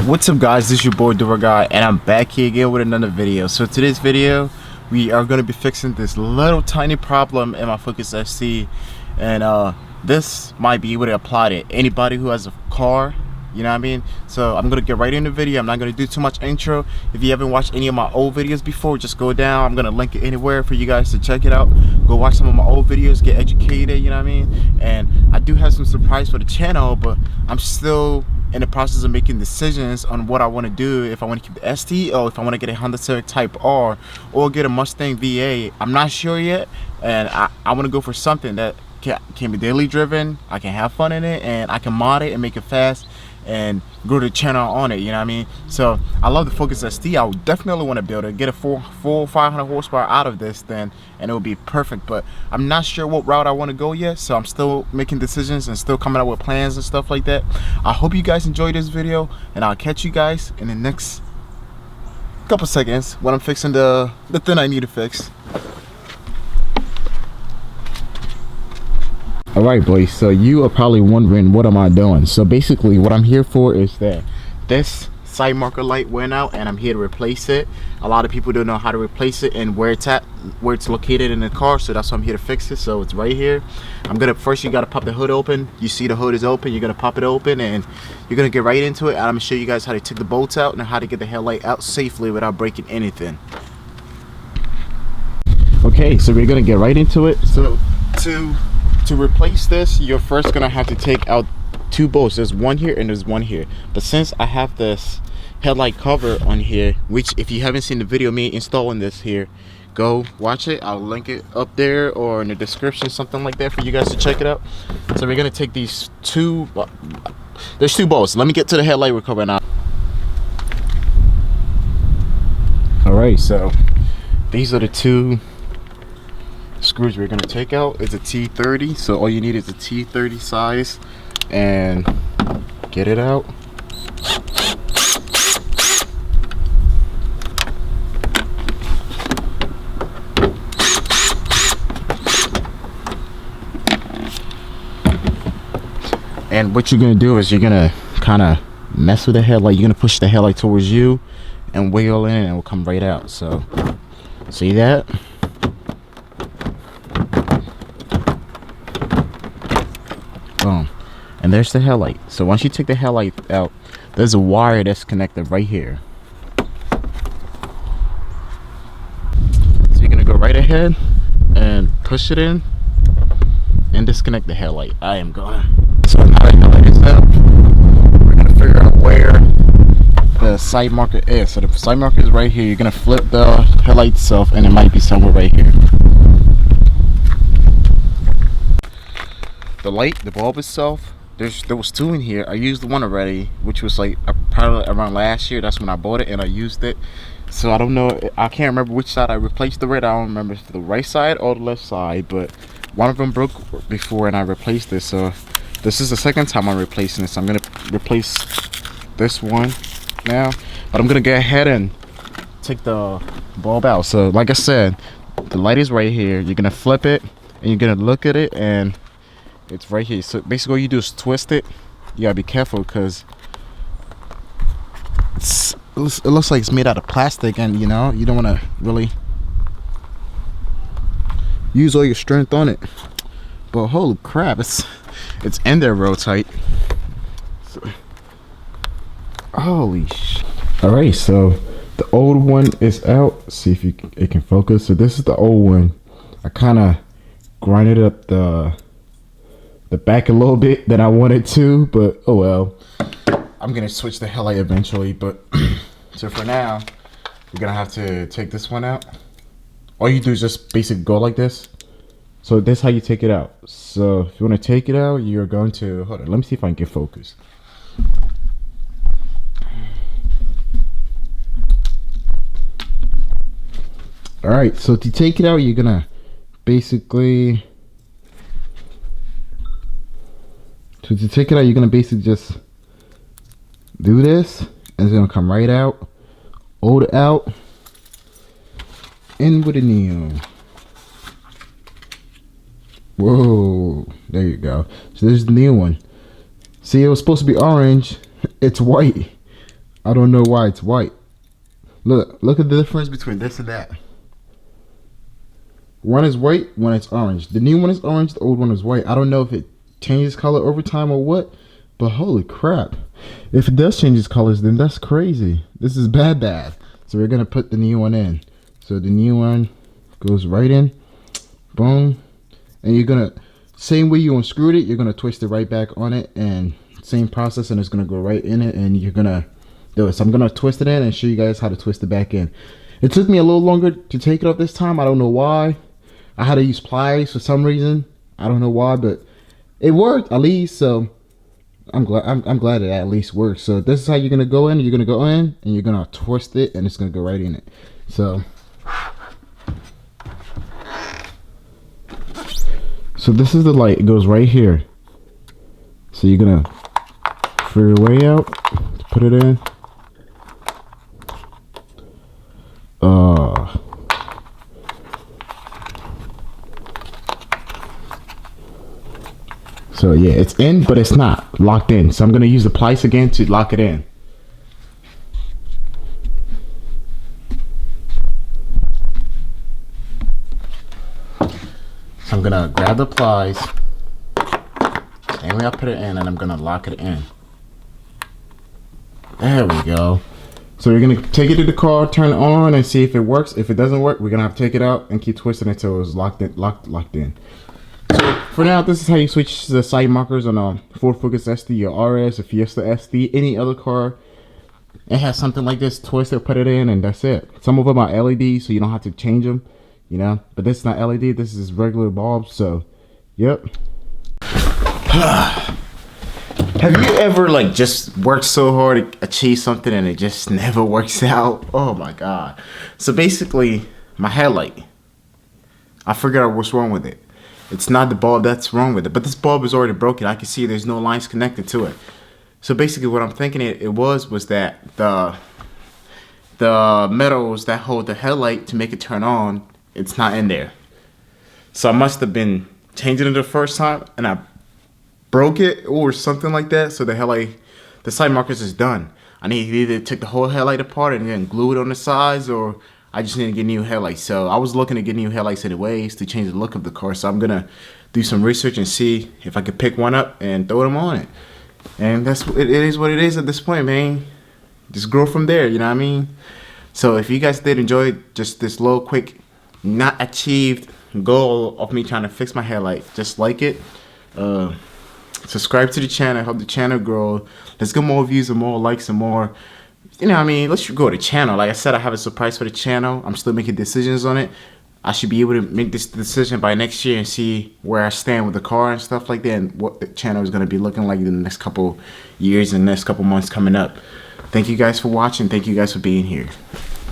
What's up guys, this is your boy Dura Guy and I'm back here again with another video. So today's video we are going to be fixing this little tiny problem in my Focus ST, and this might be able to apply to anybody who has a car, you know what I mean? So I'm going to get right in the video. I'm not going to do too much intro. If you haven't watched any of my old videos before, just go down. I'm going to link it anywhere for you guys to check it out. Go watch some of my old videos, get educated, you know what I mean? And I do have some surprise for the channel, but I'm still in the process of making decisions on what I want to do. If I want to keep the ST or if I want to get a Honda Civic Type R or get a Mustang VA, I'm not sure yet, and I want to go for something that can be daily driven. I can have fun in it and I can mod it and make it fast and grow the channel on it, you know what I mean? So I love the Focus ST. I would definitely want to build it, get a full 500 horsepower out of this then, and it would be perfect. But I'm not sure what route I want to go yet, so I'm still making decisions and still coming up with plans and stuff like that. I hope you guys enjoyed this video, and I'll catch you guys in the next couple seconds when I'm fixing the thing I need to fix. Alright boys, so you are probably wondering what am I doing. So basically what I'm here for is that this side marker light went out and I'm here to replace it. A lot of people don't know how to replace it and where it's at, where it's located in the car, so that's why I'm here to fix it. So it's right here. First you gotta pop the hood open. You see the hood is open, you're gonna pop it open and you're gonna get right into it. And I'm gonna show you guys how to take the bolts out and how to get the headlight out safely without breaking anything. Okay, so we're gonna get right into it. So to replace this, you're first gonna have to take out two bolts. There's one here and there's one here, but since I have this headlight cover on here, which if you haven't seen the video me installing this here, go watch it. I'll link it up there or in the description, something like that, for you guys to check it out. So we're gonna take these two, there's two bolts. Let me get to the headlight cover now. All right, so these are the two screws we're going to take out. It's a T30, so all you need is a T30 size, and get it out. And what you're going to do is you're going to kind of mess with the headlight. You're going to push the headlight towards you and wiggle in and it will come right out. So see that? Boom. And there's the headlight. So once you take the headlight out, there's a wire that's connected right here. So you're gonna go right ahead and push it in and disconnect the headlight. I am gonna. So now the headlight is up, we're gonna figure out where the side marker is. So the side marker is right here. You're gonna flip the headlight itself and it might be somewhere right here. The light, the bulb itself, there was two in here. I used the one already, which was like probably around last year. That's when I bought it and I used it. So I don't know, I can't remember which side I replaced the red. I don't remember if the right side or the left side, but one of them broke before and I replaced it. So this is the second time I'm replacing this. I'm gonna replace this one now, but I'm gonna go ahead and take the bulb out. So like I said, the light is right here. You're gonna flip it and you're gonna look at it and it's right here. So basically all you do is twist it. You gotta be careful because it looks like it's made out of plastic, and you know, you don't want to really use all your strength on it. But holy crap, it's in there real tight. So, holy sh. Alright, so the old one is out. See if it can focus. So this is the old one. I kind of grinded up the back a little bit than I wanted to, but oh well. I'm gonna switch the headlight eventually, but so for now we're gonna have to take this one out. All you do is just basically go like this. So that's how you take it out. So if you want to take it out, you're going to, hold on, let me see if I can get focus. All right, so to take it out, you're gonna basically just do this, and it's gonna come right out, hold it out, in with a nail. Whoa, there you go. So there's the new one. See, it was supposed to be orange, it's white. I don't know why it's white. Look at the difference between this and that. One is white, one is orange. The new one is orange, the old one is white. I don't know if it changes color over time or what, but holy crap. If it does change its colors, then that's crazy. This is bad. So we're gonna put the new one in. So the new one goes right in, boom. And you're gonna, same way you unscrewed it, you're gonna twist it right back on it, and same process, and it's gonna go right in it, and you're gonna do it. So I'm gonna twist it in and show you guys how to twist it back in. It took me a little longer to take it off this time. I don't know why. I had to use pliers for some reason. I don't know why, but it worked at least. So I'm glad it at least works. So this is how you're gonna go in. You're gonna go in and you're gonna twist it, and it's gonna go right in it. So this is the light. It goes right here. So you're gonna figure your way out to put it in. So yeah, it's in, but it's not locked in. So I'm gonna use the pliers again to lock it in. So I'm gonna grab the pliers, same way I put it in, and I'm gonna lock it in. There we go. So we're gonna take it to the car, turn it on, and see if it works. If it doesn't work, we're gonna have to take it out and keep twisting it until it's locked in. So for now, this is how you switch the side markers on a Ford Focus ST, or RS, a Fiesta ST, any other car. It has something like this. Twist it, put it in, and that's it. Some of them are LED, so you don't have to change them, you know. But this is not LED. This is regular bulbs. So, yep. Have you ever like just worked so hard to achieve something and it just never works out? Oh my god. So basically, my headlight, I figured out what's wrong with it. It's not the bulb that's wrong with it, but this bulb is already broken. I can see there's no lines connected to it. So basically what I'm thinking it was that the metals that hold the headlight to make it turn on, it's not in there. So I must have been changing it the first time and I broke it or something like that. So the headlight, the side markers is done. I need to either take the whole headlight apart and then glue it on the sides, or I just need to get new headlights. So I was looking to get new headlights anyways to change the look of the car. So I'm gonna do some research and see if I could pick one up and throw them on it. And it is what it is at this point, man. Just grow from there, you know what I mean? So if you guys did enjoy just this little quick, not achieved goal of me trying to fix my headlight, just like it. Subscribe to the channel, help the channel grow. Let's get more views and more likes and more, you know what I mean, let's grow the channel. Like I said, I have a surprise for the channel. I'm still making decisions on it. I should be able to make this decision by next year and see where I stand with the car and stuff like that, and what the channel is going to be looking like in the next couple years and next couple months coming up. Thank you guys for watching. Thank you guys for being here.